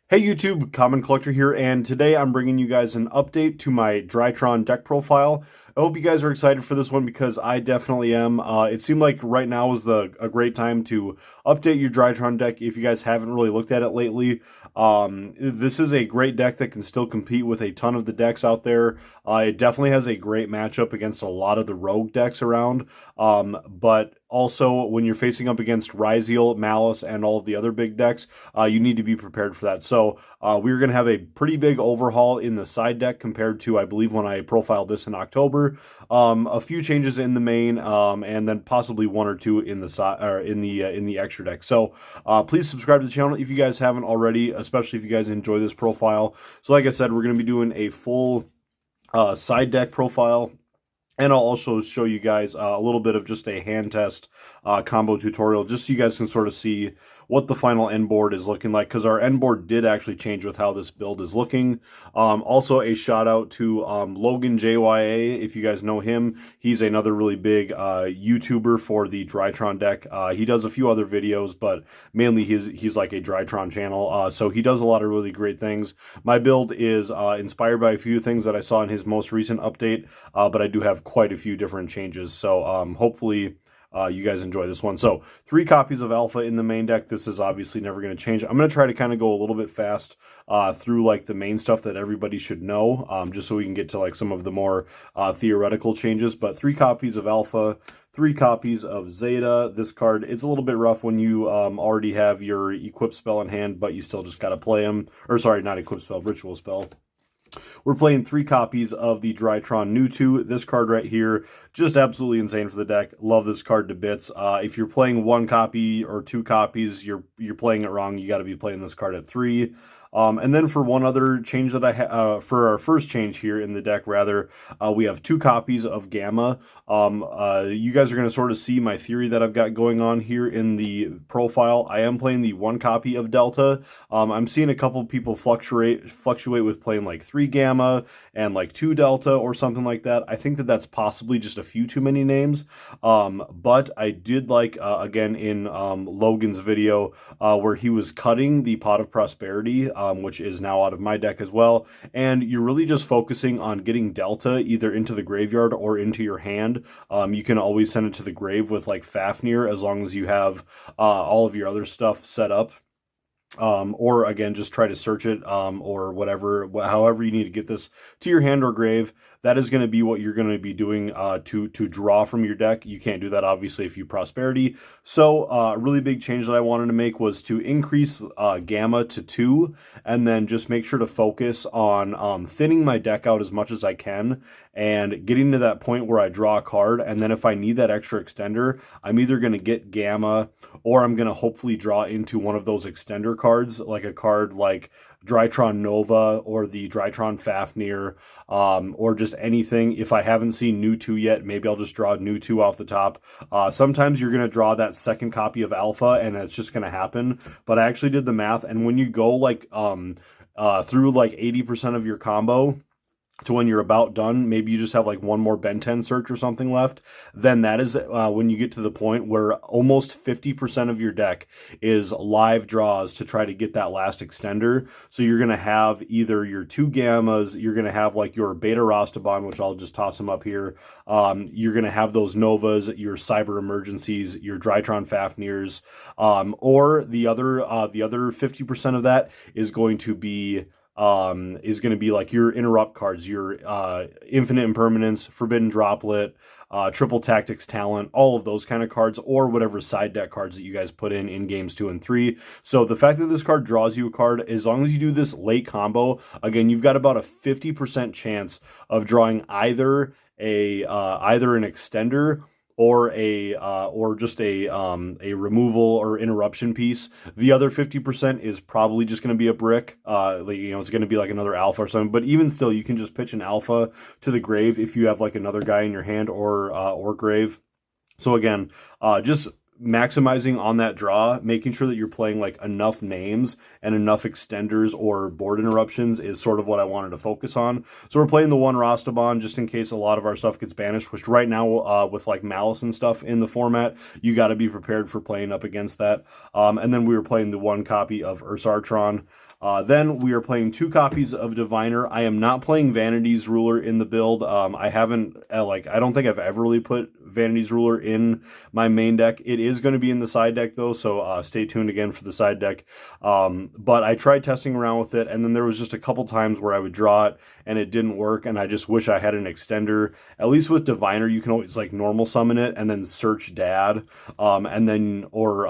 Hey YouTube, Common Collector here, and today I'm bringing you guys an update to my Drytron deck profile. I hope you guys are excited for this one because I definitely am. It seemed like right now is a great time to update your Drytron deck if you guys haven't really looked at it lately. This is a great deck that can still compete with a ton of the decks out there. It definitely has a great matchup against a lot of the rogue decks around, but also when you're facing up against Ryziel, Malice, and all of the other big decks, you need to be prepared for that. So we're going to have a pretty big overhaul in the side deck compared to, I believe, when I profiled this in October. A few changes in the main, and then possibly one or two in the side or in the extra deck. So please subscribe to the channel if you guys haven't already, especially if you guys enjoy this profile. So like I said, we're going to be doing a full side deck profile. And I'll also show you guys a little bit of just a hand test combo tutorial, just so you guys can sort of see what the final end board is looking like, because our end board did actually change with how this build is looking. Also, a shout out to Logan JYA, if you guys know him. He's another really big YouTuber for the Drytron deck. He does a few other videos, but mainly he's like a Drytron channel. So he does a lot of really great things. My build is inspired by a few things that I saw in his most recent update, but I do have quite a few different changes. So hopefully you guys enjoy this one. So 3 copies of Alpha in the main deck. This is obviously never going to change. I'm going to try to kind of go a little bit fast through like the main stuff that everybody should know, just so we can get to like some of the more theoretical changes. But 3 copies of Alpha, 3 copies of Zeta. This card, it's a little bit rough when you already have your equip spell in hand, but you still just got to play them. Or sorry, not equip spell, ritual spell. We're playing 3 copies of the Drytron New This card right here, just absolutely insane for the deck. Love this card to bits. If you're playing 1 copy or 2 copies, you're playing it wrong. You got to be playing this card at 3. And then for one other change that for our first change here in the deck, rather, we have 2 copies of Gamma. You guys are going to sort of see my theory that I've got going on here in the profile. I am playing the 1 copy of Delta. I'm seeing a couple people fluctuate with playing like 3 Gamma and like 2 Delta or something like that. I think that that's possibly just a few too many names. But I did like, again, in Logan's video where he was cutting the Pot of Prosperity, which is now out of my deck as well. And you're really just focusing on getting Delta either into the graveyard or into your hand. You can always send it to the grave with like Fafnir as long as you have all of your other stuff set up. Or again, just try to search it, or whatever, however you need to get this to your hand or grave. That is going to be what you're going to be doing to draw from your deck. You can't do that, obviously, if you Prosperity. So a really big change that I wanted to make was to increase Gamma to 2, and then just make sure to focus on thinning my deck out as much as I can, and getting to that point where I draw a card, and then if I need that extra extender, I'm either going to get Gamma, or I'm going to hopefully draw into one of those extender cards, like a card like Drytron Nova or the Drytron Fafnir, or just anything. If I haven't seen New 2 yet, maybe I'll just draw New 2 off the top. Sometimes you're going to draw that second copy of Alpha, and it's just going to happen. But I actually did the math, and when you go like through like 80% of your combo, to when you're about done, maybe you just have like one more Ben 10 search or something left, then that is when you get to the point where almost 50% of your deck is live draws to try to get that last extender. So you're going to have either your 2 Gammas, you're going to have like your Beta Rastaban, which I'll just toss them up here. You're going to have those Novas, your Cyber Emergencies, your Drytron Fafnirs, or the other 50% of that is going to be like your interrupt cards, your Infinite Impermanence, Forbidden Droplet, Triple Tactics Talent, all of those kind of cards, or whatever side deck cards that you guys put in games 2 and 3. So the fact that this card draws you a card, as long as you do this late combo, again, you've got about a 50% chance of drawing either an extender or just a removal or interruption piece. The other 50% is probably just going to be a brick. It's going to be like another Alpha or something. But even still, you can just pitch an Alpha to the grave if you have like another guy in your hand or grave. So again, just maximizing on that draw, making sure that you're playing like enough names and enough extenders or board interruptions is sort of what I wanted to focus on. So we're playing the one Rastaban just in case a lot of our stuff gets banished, which right now with like Malice and stuff in the format, you got to be prepared for playing up against that. And then we were playing the one copy of Ursartron. Then we are playing 2 copies of Diviner. I am not playing Vanity's Ruler in the build. I haven't, I don't think I've ever really put Vanity's Ruler in my main deck. It is going to be in the side deck though, so stay tuned again for the side deck. But I tried testing around with it, and then there was just a couple times where I would draw it and it didn't work, and I just wish I had an extender. At least with Diviner, you can always like normal summon it and then search Dad, and then, or,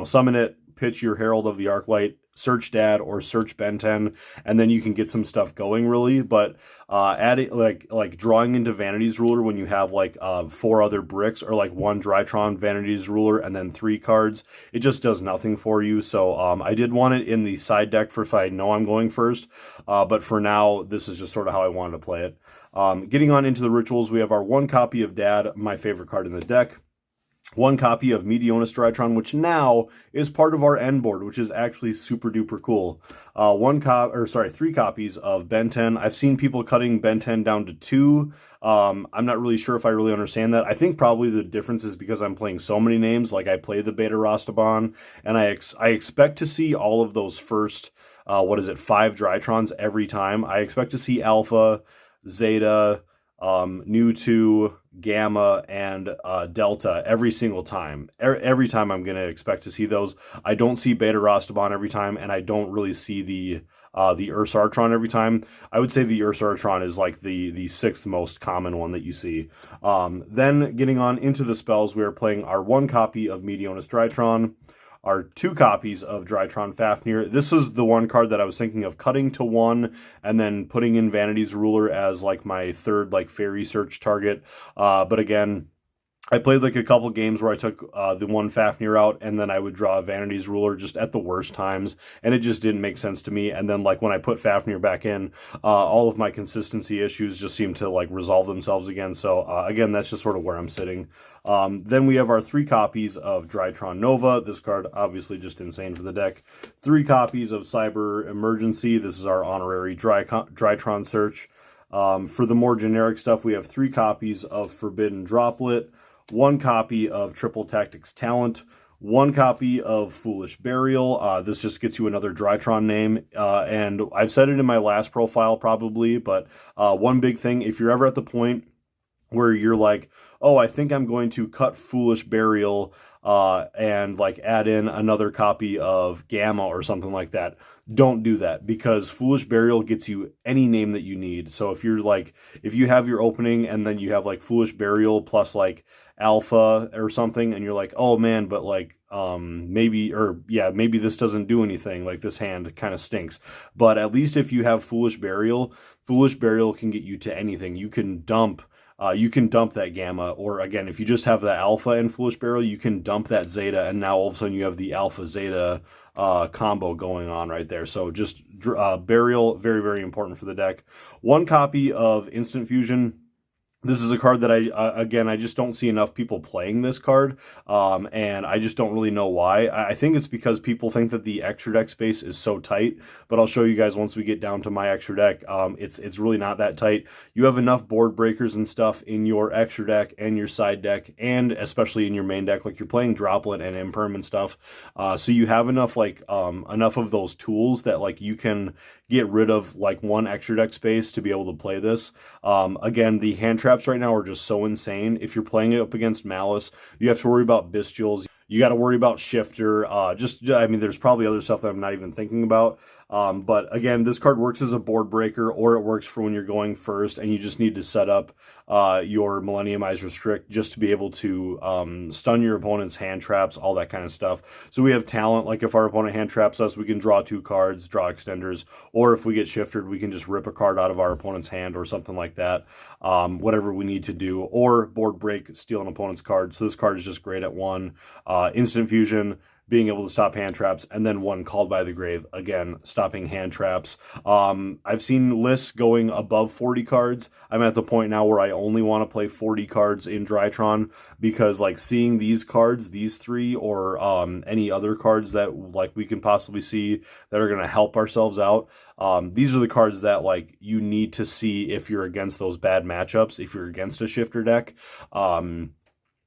summon it, pitch your Herald of the Arclight, search Dad or search Ben 10, and then you can get some stuff going really. But adding like drawing into Vanity's Ruler when you have like 4 other bricks, or like 1 Drytron Vanity's Ruler and then 3 cards, it just does nothing for you. So I did want it in the side deck for if I know I'm going first, but for now this is just sort of how I wanted to play it. Getting on into the rituals, we have our 1 copy of Dad, my favorite card in the deck. 1 copy of Meteonis Drytron, which now is part of our end board, which is actually super duper cool. 3 copies of Ben 10. I've seen people cutting Ben 10 down to 2. I'm not really sure if I really understand that. I think probably the difference is because I'm playing so many names. Like I play the Beta Rastaban, and I expect to see all of those first, 5 Drytrons every time. I expect to see Alpha, Zeta, Nu 2, Gamma, and Delta every single time. Every time I'm going to expect to see those. I don't see Beta Rastaban every time, and I don't really see the Ursartron every time. I would say the Ursartron is like the 6th most common one that you see. Then getting on into the spells, we are playing our 1 copy of Meteonis Drytron, our 2 copies of Drytron Fafnir. This is the 1 card that I was thinking of cutting to 1 and then putting in Vanity's Ruler as like my 3rd like fairy search target. But again, I played like a couple games where I took the 1 Fafnir out, and then I would draw Vanity's Ruler just at the worst times, and it just didn't make sense to me. And then like when I put Fafnir back in, all of my consistency issues just seem to like resolve themselves again. So again, that's just sort of where I'm sitting. Then we have our 3 copies of Drytron Nova. This card obviously just insane for the deck. 3 copies of Cyber Emergency. This is our honorary Drytron search. For the more generic stuff, we have 3 copies of Forbidden Droplet, 1 copy of Triple Tactics Talent, 1 copy of Foolish Burial. This just gets you another Drytron name, and I've said it in my last profile probably, but one big thing, if you're ever at the point where you're like, oh, I think I'm going to cut Foolish Burial and like add in another copy of Gamma or something like that, don't do that, because Foolish Burial gets you any name that you need. So if you're like, if you have your opening and then you have like Foolish Burial plus like Alpha or something, and you're like, oh man, but like maybe this doesn't do anything, like this hand kind of stinks. But at least if you have Foolish Burial can get you to anything. You can dump that Gamma, or again, if you just have the Alpha and Foolish Burial, you can dump that Zeta, and now all of a sudden you have the Alpha Zeta combo going on right there. So just Burial, very, very important for the deck. 1 copy of Instant Fusion. This is a card that I just don't see enough people playing this card, and I just don't really know why. I think it's because people think that the extra deck space is so tight, but I'll show you guys once we get down to my extra deck. It's really not that tight. You have enough board breakers and stuff in your extra deck and your side deck, and especially in your main deck, like you're playing Droplet and Imperm and stuff, so you have enough enough of those tools that like you can get rid of like 1 extra deck space to be able to play this. Again, the hand traps right now are just so insane. If you're playing it up against Malice, you have to worry about Bestials. You got to worry about Shifter. I mean, there's probably other stuff that I'm not even thinking about. But again, this card works as a board breaker, or it works for when you're going first and you just need to set up your Millenniumized Restrict just to be able to stun your opponent's hand traps, all that kind of stuff. So we have talent, like if our opponent hand traps us, we can draw 2 cards, draw extenders, or if we get shifted, we can just rip a card out of our opponent's hand or something like that, whatever we need to do, or board break, steal an opponent's card. So this card is just great at 1. Instant Fusion, being able to stop hand traps, and then one Called by the Grave, again, stopping hand traps. I've seen lists going above 40 cards. I'm at the point now where I only want to play 40 cards in Drytron, because like seeing these cards, these three, or any other cards that like we can possibly see that are going to help ourselves out, these are the cards that like you need to see if you're against those bad matchups, if you're against a shifter deck.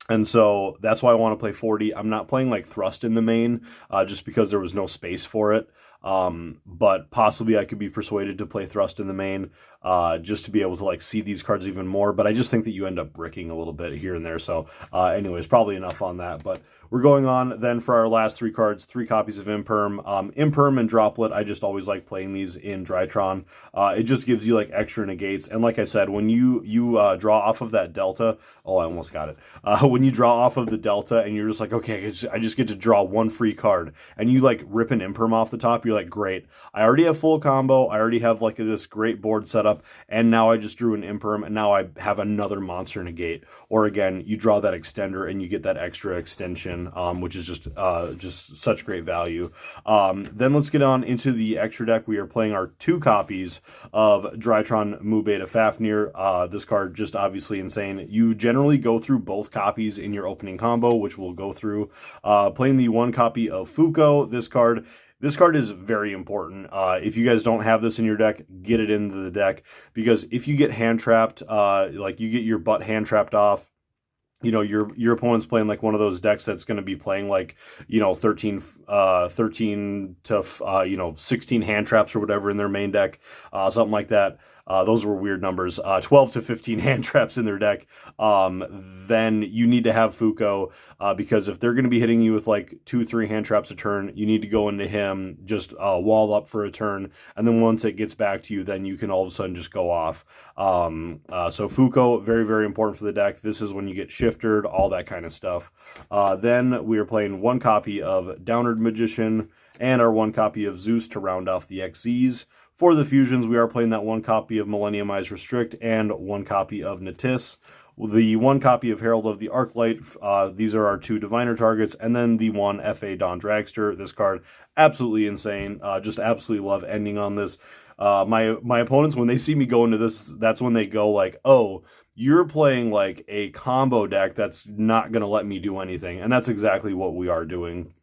And so that's why I want to play 40. I'm not playing like Thrust in the main, just because there was no space for it. But possibly I could be persuaded to play Thrust in the main, just to be able to like see these cards even more. But I just think that you end up bricking a little bit here and there. So anyways, probably enough on that. But we're going on then for our last three cards, 3 copies of Imperm. Imperm and Droplet, I just always like playing these in Drytron. It just gives you like extra negates. And like I said, when you draw off of that Delta, oh, I almost got it. When you draw off of the Delta and you're just like, okay, I just get to draw one free card, and you like rip an Imperm off the top, you're like, great. I already have full combo. I already have like this great board setup, and now I just drew an Imperm, and now I have another monster negate. Or again, you draw that extender and you get that extra extension, which is just such great value. Then let's get on into the extra deck. We are playing our 2 copies of Drytron Mu Beta Fafnir. This card just obviously insane. You generally go through both copies in your opening combo, which we'll go through. Playing the 1 copy of Fuko. This card is very important. If you guys don't have this in your deck, get it into the deck, because if you get hand trapped, like you get your butt hand trapped off, you know, your opponent's playing like one of those decks that's going to be playing like, you know, 13 to 16 hand traps or whatever in their main deck, something like that. Those were weird numbers. 12 to 15 hand traps in their deck. Then you need to have Fuko, because if they're going to be hitting you with like 2-3 hand traps a turn, you need to go into him, just wall up for a turn, and then once it gets back to you, then you can all of a sudden just go off. So Fuko, very, very important for the deck. This is when you get shifted, all that kind of stuff. Then we are playing 1 copy of Downward Magician and our 1 copy of Zeus to round off the XZs. For the fusions, we are playing that 1 copy of Millennium Eyes Restrict and 1 copy of Natis. The 1 copy of Herald of the Arclight, these are our 2 diviner targets, and then the 1 FA Dawn Dragster. This card, absolutely insane. Just absolutely love ending on this. My opponents, when they see me go into this, that's when they go like, oh, you're playing like a combo deck that's not going to let me do anything. And that's exactly what we are doing.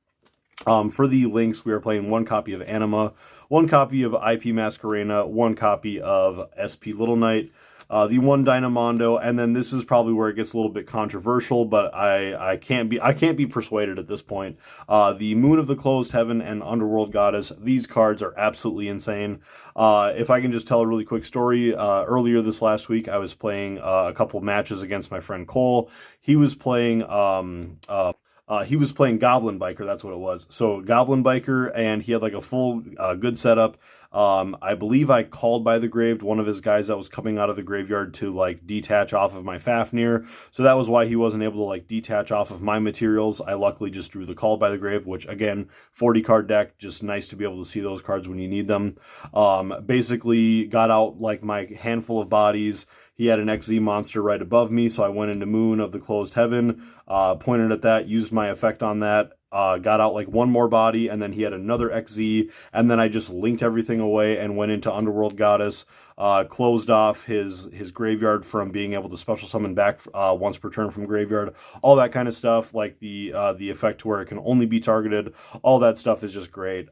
For the links, we are playing 1 copy of Anima, 1 copy of IP Masquerena, 1 copy of SP Little Knight, the 1 Dynamondo, and then this is probably where it gets a little bit controversial, but I can't be persuaded at this point. The Moon of the Closed Heaven and Underworld Goddess. These cards are absolutely insane. If I can just tell a really quick story, earlier this last week, I was playing a couple matches against my friend Cole. He was playing Goblin Biker, that's what it was. So Goblin Biker, and he had like a full good setup. I believe I Called by the Grave one of his guys that was coming out of the graveyard to like detach off of my Fafnir. So that was why he wasn't able to like detach off of my materials. I luckily just drew the Called by the Grave, which again, 40 card deck, just nice to be able to see those cards when you need them. Basically got out like my handful of bodies. He had an XZ monster right above me, so I went into Moon of the Closed Heaven, pointed at that, used my effect on that, got out like 1 more body, and then he had another XZ, and then I just linked everything away and went into Underworld Goddess, closed off his graveyard from being able to special summon back once per turn from graveyard, all that kind of stuff, like the effect where it can only be targeted, all that stuff is just great.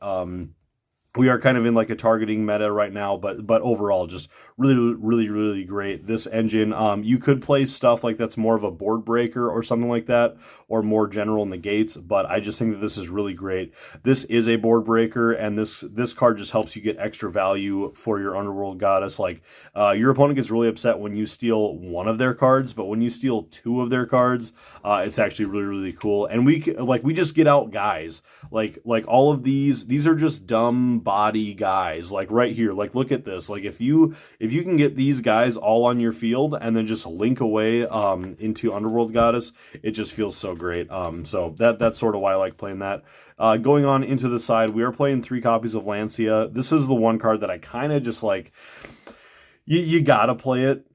We are kind of in like a targeting meta right now, but overall just really, really, really great. This engine, you could play stuff like that's more of a board breaker or something like that, or more general negates, but I just think that this is really great. This is a board breaker, and this card just helps you get extra value for your Underworld Goddess. Like, your opponent gets really upset when you steal 1 of their cards, but when you steal 2 of their cards, it's actually really, really cool. And we just get out guys. Like all of these are just dumb body guys, like right here. Like, look at this. Like, if you can get these guys all on your field and then just link away into Underworld Goddess, it just feels so great. So that's sort of why I like playing that. Going on into the side, we are playing 3 copies of Lancia. This is the one card that I kind of just like, you gotta play it.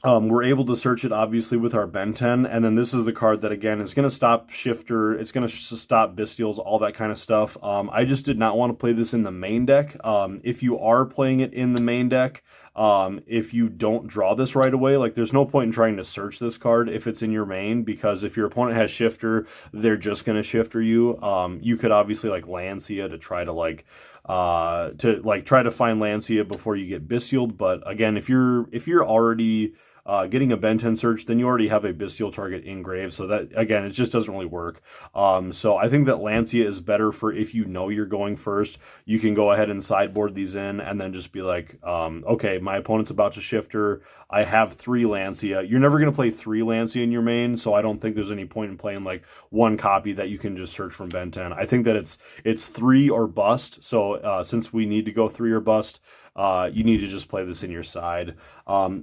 We're able to search it obviously with our Ben 10, and then this is the card that again is going to stop Shifter, it's going to stop Bestials, all that kind of stuff. I just did not want to play this in the main deck. If you are playing it in the main deck, if you don't draw this right away, like there's no point in trying to search this card if it's in your main, because if your opponent has Shifter, they're just going to Shifter you. You could obviously like Lancia to try to try to find Lancia before you get Bestialed, but again, if you're already getting a Ben 10 search, then you already have a Bestial target engraved, so that, again, it just doesn't really work. So I think that Lancia is better for if you know you're going first. You can go ahead and sideboard these in and then just be like, okay, my opponent's about to Shifter. I have 3 Lancia. You're never going to play 3 Lancia in your main, so I don't think there's any point in playing like 1 copy that you can just search from Ben 10. I think that it's 3 or bust, so since we need to go 3 or bust, you need to just play this in your side.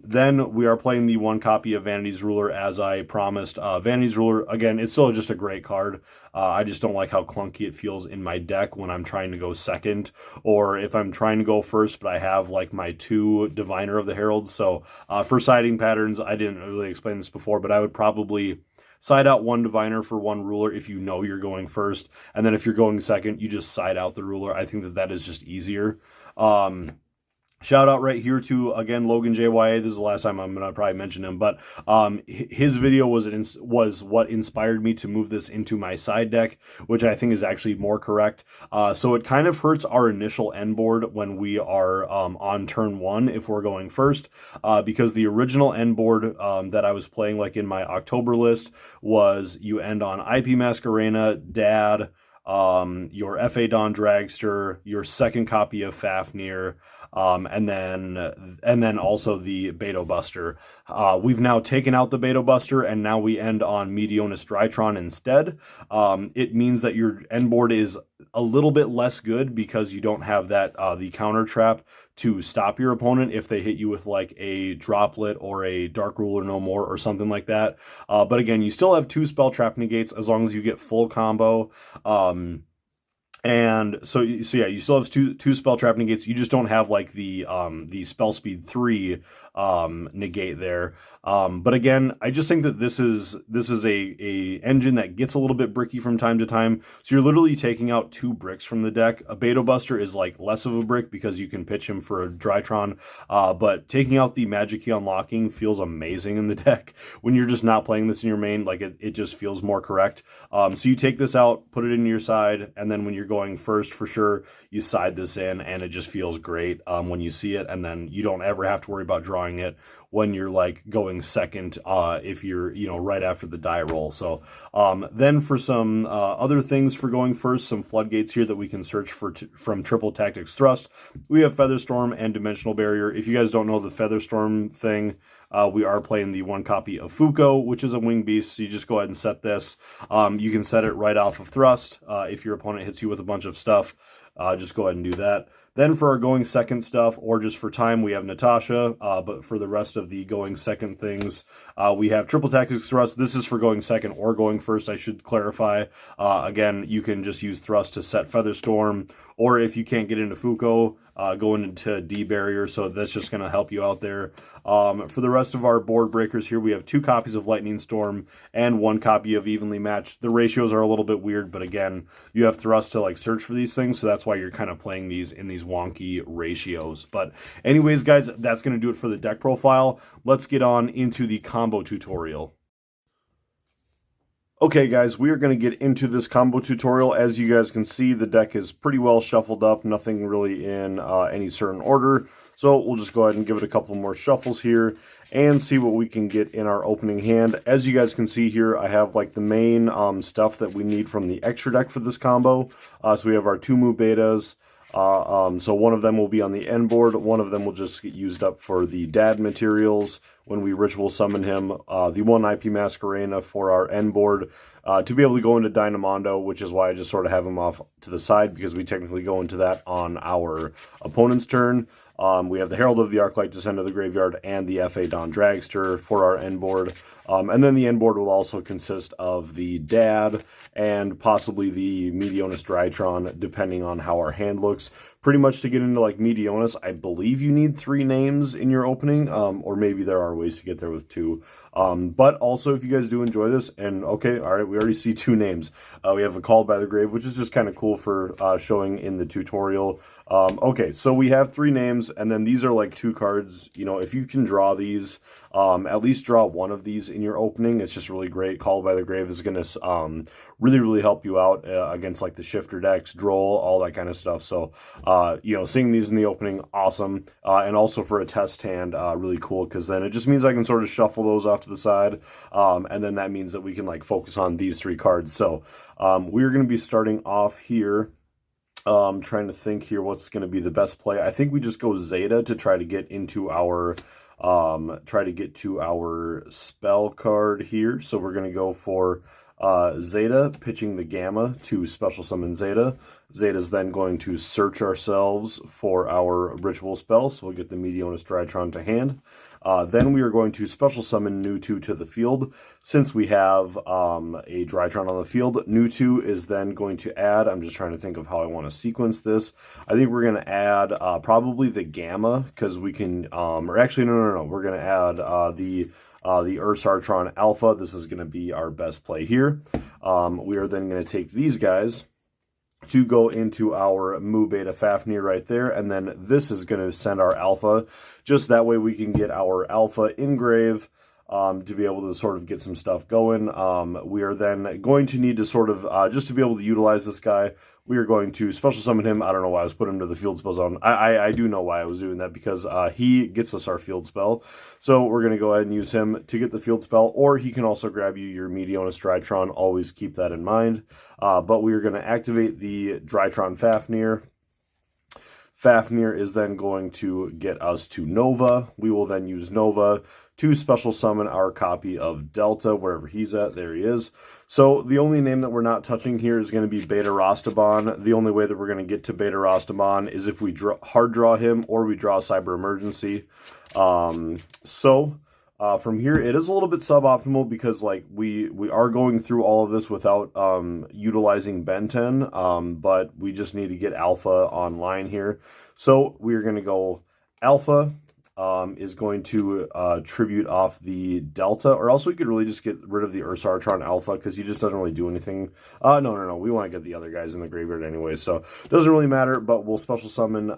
Then we are playing the 1 copy of Vanity's Ruler, as I promised. Vanity's Ruler, again, it's still just a great card. I just don't like how clunky it feels in my deck when I'm trying to go second, or if I'm trying to go first, but I have like my 2 Diviner of the Heralds. So for siding patterns, I didn't really explain this before, but I would probably side out 1 Diviner for 1 Ruler if you know you're going first, and then if you're going second, you just side out the Ruler. I think that is just easier. Shout out right here to, again, Logan JYA. This is the last time I'm going to probably mention him, but his video was what inspired me to move this into my side deck, which I think is actually more correct. So it kind of hurts our initial end board when we are on turn 1 if we're going first, because the original end board that I was playing like in my October list was you end on IP Masquerena, Dad, your FA Dawn Dragster, your second copy of Fafnir, and then also the Beto Buster. We've now taken out the Beto Buster, and now we end on Medionis Drytron instead. It means that your end board is a little bit less good because you don't have that the counter trap to stop your opponent if they hit you with like a Droplet or a Dark Ruler No More or something like that. But again, you still have 2 spell trap negates as long as you get full combo. And so yeah, you still have two spell trap negates. You just don't have like the spell speed 3 negate there. But again, I just think that this is a engine that gets a little bit bricky from time to time. So you're literally taking out 2 bricks from the deck. A Beto Buster is like less of a brick because you can pitch him for a Drytron. But taking out the Magic Key Unlocking feels amazing in the deck when you're just not playing this in your main. Like it just feels more correct. So you take this out, put it in your side, and then when you're going first, for sure, you side this in, and it just feels great when you see it, and then you don't ever have to worry about drawing it when you're like going second if you're right after the die roll. So then for some other things for going first, some floodgates here that we can search for from Triple Tactics Thrust. We have Featherstorm and Dimensional Barrier. If you guys don't know the Featherstorm thing, we are playing the 1 copy of Fuko, which is a wing beast. So you just go ahead and set this. You can set it right off of Thrust. If your opponent hits you with a bunch of stuff, just go ahead and do that. Then for our going second stuff, or just for time, we have Natasha. But for the rest of the going second things, we have Triple Tactics Thrust. This is for going second or going first, I should clarify. Again, you can just use Thrust to set Featherstorm, or if you can't get into Fuko, going into D barrier, so that's just going to help you out there. For the rest of our board breakers here, we have 2 copies of Lightning Storm and 1 copy of Evenly Matched. The ratios are a little bit weird, but again, you have Thrust to like search for these things, so that's why you're kind of playing these in these wonky ratios. But anyways, guys, that's going to do it for the deck profile. Let's get on into the combo tutorial. Okay guys, we are going to get into this combo tutorial. As you guys can see, the deck is pretty well shuffled up, nothing really in any certain order. So we'll just go ahead and give it a couple more shuffles here and see what we can get in our opening hand. As you guys can see here, I have like the main stuff that we need from the extra deck for this combo. So we have our 2 Mu Betas. So one of them will be on the end board, one of them will just get used up for the dad materials when we ritual summon him, the 1 IP Masquerena for our end board, to be able to go into Dynamondo, which is why I just sort of have him off to the side, because we technically go into that on our opponent's turn. We have the Herald of the Arclight Descend of the Graveyard and the F.A. Dawn Dragster for our end board. And then the end board will also consist of the Dad and possibly the Meteonis Drytron, depending on how our hand looks. Pretty much to get into like Meteonis, I believe you need 3 names in your opening, or maybe there are ways to get there with 2. But also, if you guys do enjoy this, and okay, all right, we already see 2 names. We have a Called by the Grave, which is just kind of cool for showing in the tutorial. Okay, so we have 3 names, and then these are like 2 cards. You know, if you can draw these, at least draw one of these in your opening. It's just really great. Called by the Grave is going to really help you out against like the shifter decks, Droll, all that kind of stuff. So, you know, seeing these in the opening, awesome. And also for a test hand, really cool, because then it just means I can sort of shuffle those off to the side. And then that means that we can like focus on these 3 cards. So we're going to be starting off here. Trying to think here what's going to be the best play. I think we just go Zeta to try to get into our spell card here. So we're going to go for Zeta, pitching the Gamma to special summon Zeta. Zeta's then going to search ourselves for our ritual spell, so we'll get the Meteonis Drytron to hand. Then we are going to special summon Nutu to the field. Since we have a Drytron on the field, Nutu is then going to add, I'm just trying to think of how I want to sequence this. I think we're going to add probably the Gamma, because we can, or actually, no, we're going to add the Ursartron Alpha. This is going to be our best play here. We are then going to take these guys to go into our Mu Beta Fafnir right there, and then this is going to send our Alpha. Just that way we can get our Alpha engrave to be able to sort of get some stuff going. We are then going to need to sort of, just to be able to utilize this guy, we are going to special summon him. I don't know why I was putting him to the field spell zone. I do know why I was doing that, because he gets us our field spell. So we're going to go ahead and use him to get the field spell, or he can also grab you your Meteonis Drytron. Always keep that in mind. But we are going to activate the Drytron Fafnir. Fafnir is then going to get us to Nova. We will then use Nova to special summon our copy of Delta, wherever he's at. There he is. So the only name that we're not touching here is going to be Beta Rostaban. The only way that we're going to get to Beta Rostaban is if we hard draw him or we draw Cyber Emergency. From here, it is a little bit suboptimal because like we are going through all of this without utilizing Ben 10, but we just need to get Alpha online here. So we're going to go Alpha. Is going to tribute off the Delta, or else we could really just get rid of the Ursartron Alpha, because he just doesn't really do anything. No, we want to get the other guys in the graveyard anyway, so it doesn't really matter, but we'll special summon,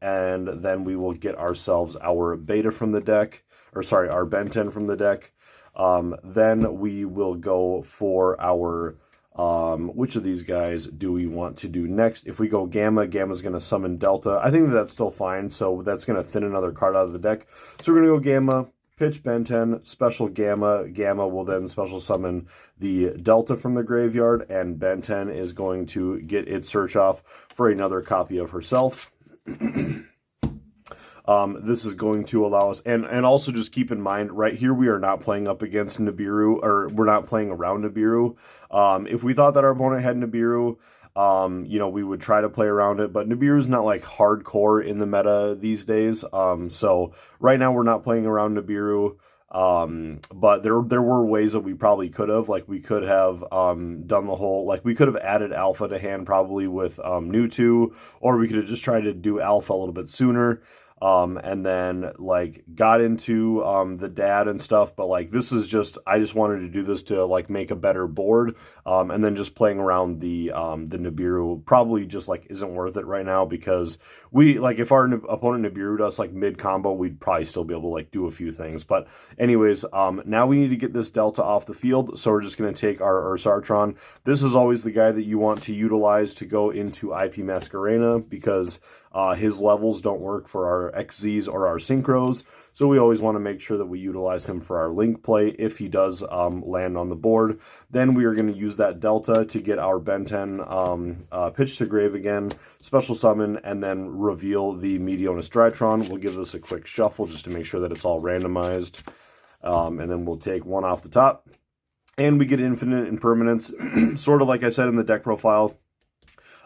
and then we will get ourselves our Beta from the deck, or sorry, our Ben 10 from the deck. Then we will go for our which of these guys do we want to do next? If we go Gamma, Gamma's going to summon Delta. I think that's still fine, so that's going to thin another card out of the deck. So we're going to go Gamma, pitch Ben 10, special Gamma. Gamma will then special summon the Delta from the graveyard, and Ben 10 is going to get its search off for another copy of herself. This is going to allow us, and also just keep in mind, right here, we are not playing up against Nibiru, or we're not playing around Nibiru. If we thought that our opponent had Nibiru, you know, we would try to play around it, but Nibiru's not like hardcore in the meta these days. So right now we're not playing around Nibiru. But there were ways that we probably could have, like we could have done the whole, like we could have added Alpha to hand probably with Nutu, or we could have just tried to do Alpha a little bit sooner. And then like got into the Dad and stuff, but like this is just, I just wanted to do this to like make a better board, and then just playing around the Nibiru probably just like isn't worth it right now, because we, like, if our opponent Nibiru does like mid combo, we'd probably still be able to like do a few things. But anyways, now we need to get this Delta off the field, so we're just going to take our Ursartron. This is always the guy that you want to utilize to go into IP Masquerena, because his levels don't work for our XZs or our Synchros, so we always want to make sure that we utilize him for our link play if he does land on the board. Then we are going to use that Delta to get our Ben 10 pitch to grave again, special summon, and then reveal the Meteonis Drytron. We'll give this a quick shuffle just to make sure that it's all randomized, and then we'll take one off the top. And we get infinite impermanence, sort of like I said in the deck profile.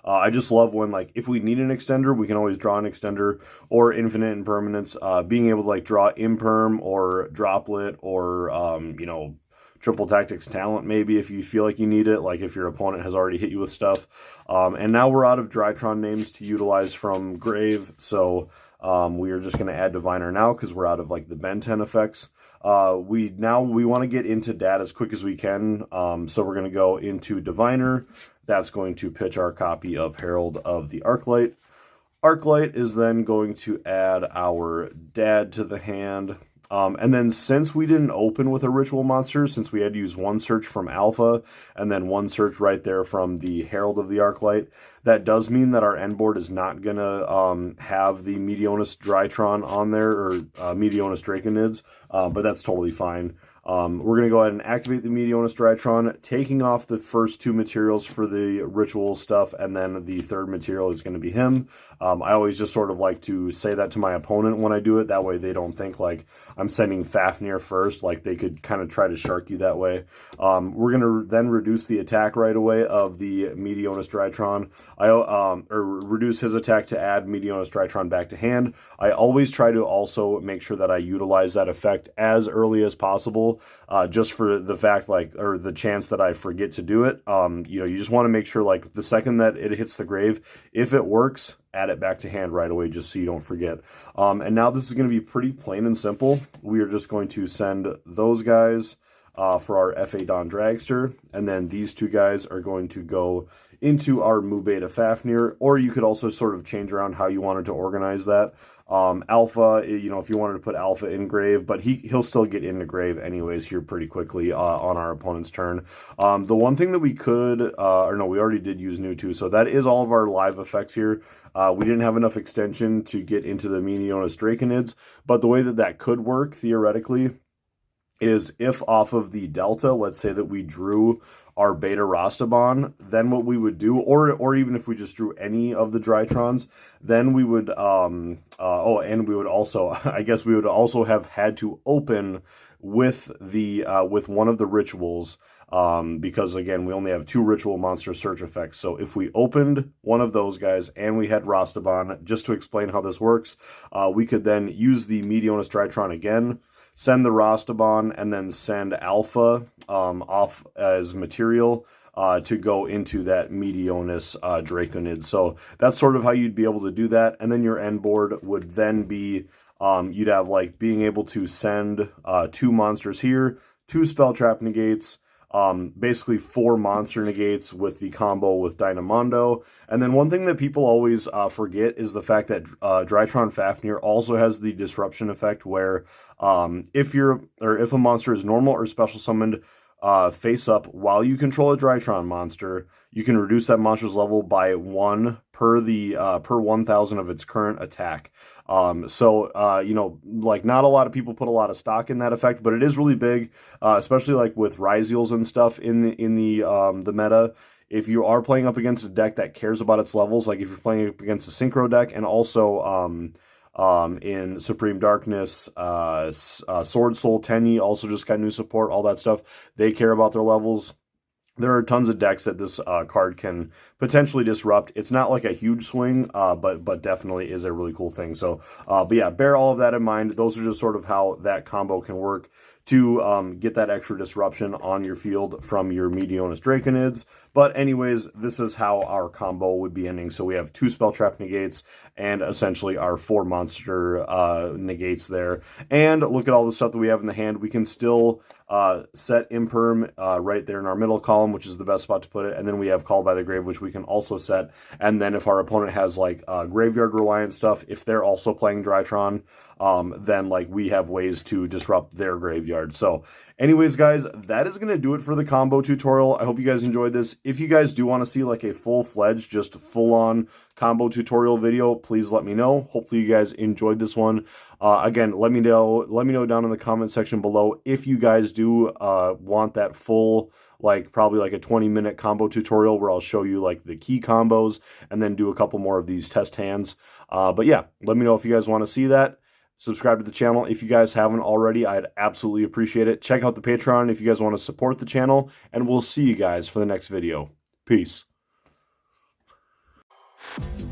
I just love when, like, if we need an extender, we can always draw an extender, or infinite impermanence. Being able to, like, draw imperm or droplet or, you know, triple tactics talent, maybe, if you feel like you need it, like if your opponent has already hit you with stuff. And now we're out of Drytron names to utilize from Grave, so we are just going to add Diviner now because we're out of, like, the Ben 10 effects. We want to get into data as quick as we can, so we're going to go into Diviner. That's going to pitch our copy of Herald of the Arclight. Arclight is then going to add our Dad to the hand. And then since we didn't open with a ritual monster, since we had to use one search from Alpha and then one search right there from the Herald of the Arclight, that does mean that our end board is not going to have the Meteonis Drytron on there, or Meteonis Draconids, but that's totally fine. We're going to go ahead and activate the Meteonis Drytron, taking off the first two materials for the ritual stuff, and then the third material is going to be him. I always just sort of like to say that to my opponent when I do it. That way they don't think like I'm sending Fafnir first, like they could kind of try to shark you that way. We're going to then reduce the attack right away of the Meteonis Drytron. Or reduce his attack to add Meteonis Drytron back to hand. I always try to also make sure that I utilize that effect as early as possible, just for the fact, like, or the chance that I forget to do it. You know, you just want to make sure, like, the second that it hits the grave, if it works, add it back to hand right away, just so you don't forget. And now this is going to be pretty plain and simple. We are just going to send those guys for our F.A. Don Dragster, and then these two guys are going to go into our Mu Beta Fafnir, or you could also sort of change around how you wanted to organize that. Alpha, you know, if you wanted to put Alpha in grave, but he'll still get into grave anyways here pretty quickly on our opponent's turn. The one thing that we could, or no, we already did use new too, so that is all of our live effects here. We didn't have enough extension to get into the Meteonis Draconids, but the way that that could work, theoretically, is if off of the Delta, let's say that we drew our Beta Rastaban, then what we would do, or even if we just drew any of the Drytrons, then we would, and we would also, I guess we would also have had to open with the, with one of the rituals, because again, we only have two ritual monster search effects. So if we opened one of those guys and we had Rastaban, just to explain how this works, we could then use the Meteonis Drytron again, send the Rastaban, and then send Alpha off as material to go into that Meteonis Draconid. So that's sort of how you'd be able to do that. And then your end board would then be, you'd have like being able to send two monsters here, two spell trap negates, basically 4 monster negates with the combo with Dynamondo. And then one thing that people always forget is the fact that Drytron Fafnir also has the disruption effect, where if a monster is normal or special summoned face up while you control a Drytron monster, you can reduce that monster's level by 1 per 1,000 of its current attack. You know, like, not a lot of people put a lot of stock in that effect, but it is really big, especially like with Ryziels and stuff in the meta. If you are playing up against a deck that cares about its levels, like if you're playing up against a Synchro deck, and also in Supreme Darkness, Sword Soul, Tenyi also just got new support, all that stuff, they care about their levels. There are tons of decks that this card can potentially disrupt. It's not like a huge swing, but definitely is a really cool thing. So, but yeah, bear all of that in mind. Those are just sort of how that combo can work to get that extra disruption on your field from your Meteonis Draconids. But anyways, this is how our combo would be ending. So we have 2 spell trap negates and essentially our 4 monster negates there. And look at all the stuff that we have in the hand. We can still set Imperm right there in our middle column, which is the best spot to put it. And then we have Called by the Grave, which we can also set. And then if our opponent has like graveyard reliant stuff, if they're also playing Drytron, then like we have ways to disrupt their graveyard. So anyways, guys, that is going to do it for the combo tutorial. I hope you guys enjoyed this. If you guys do want to see like a full-fledged, just full-on combo tutorial video, please let me know. Hopefully you guys enjoyed this one. Again, let me know down in the comment section below if you guys do want that full, like probably like a 20-minute combo tutorial where I'll show you like the key combos and then do a couple more of these test hands. But yeah, let me know if you guys want to see that. Subscribe to the channel if you guys haven't already. I'd absolutely appreciate it. Check out the Patreon if you guys want to support the channel, and we'll see you guys for the next video. Peace. you.